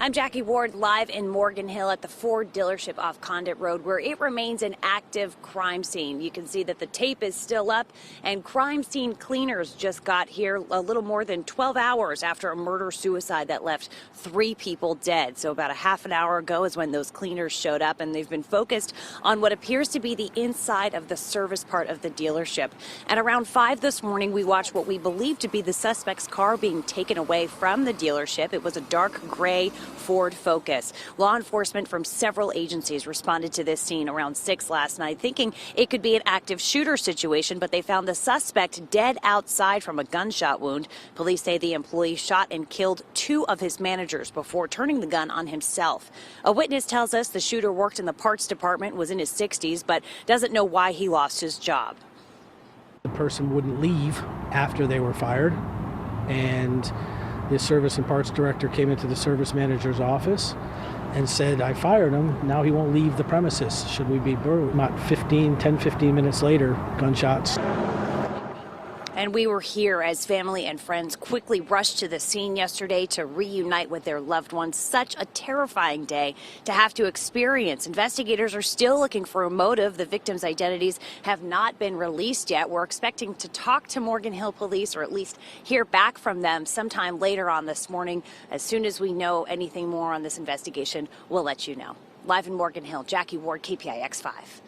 I'm Jackie Ward, live in Morgan Hill at the Ford dealership off Condit Road, where it remains an active crime scene. You can see that the tape is still up, and crime scene cleaners just got here a little more than 12 hours after a murder-suicide that left 3 people dead. So about a half an hour ago is when those cleaners showed up, and they've been focused on what appears to be the inside of the service part of the dealership. At around 5 this morning, we watched what we believe to be the suspect's car being taken away from the dealership. It was a dark gray Ford Focus. Law enforcement from several agencies responded to this scene around 6 last night, thinking it could be an active shooter situation, but they found the suspect dead outside from a gunshot wound. Police say the employee shot and killed 2 of his managers before turning the gun on himself. A witness tells us the shooter worked in the parts department, was in his 60s, but doesn't know why he lost his job. The person wouldn't leave after they were fired, and the service and parts director came into the service manager's office and said, I fired him, now he won't leave the premises. Should we be burned? About 10, 15 minutes later, gunshots. And we were here as family and friends quickly rushed to the scene yesterday to reunite with their loved ones. Such a terrifying day to have to experience. Investigators are still looking for a motive. The victims' identities have not been released yet. We're expecting to talk to Morgan Hill Police, or at least hear back from them sometime later on this morning. As soon as we know anything more on this investigation, we'll let you know. Live in Morgan Hill, Jackie Ward, KPIX 5.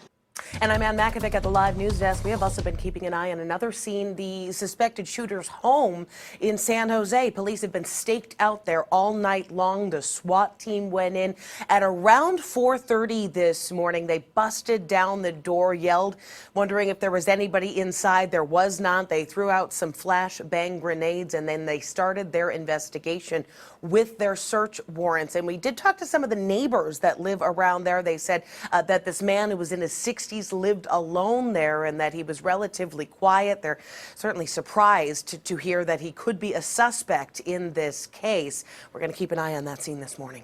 And I'm Anne Makovec at the live news desk. We have also been keeping an eye on another scene, the suspected shooter's home in San Jose. Police have been staked out there all night long. The SWAT team went in at around 4:30 this morning. They busted down the door, yelled, wondering if there was anybody inside. There was not. They threw out some flashbang grenades, and then they started their investigation with their search warrants. And we did talk to some of the neighbors that live around there. They said that this man who was in his 60s lived alone there and that he was relatively quiet. They're certainly surprised to hear that he could be a suspect in this case. We're going to keep an eye on that scene this morning.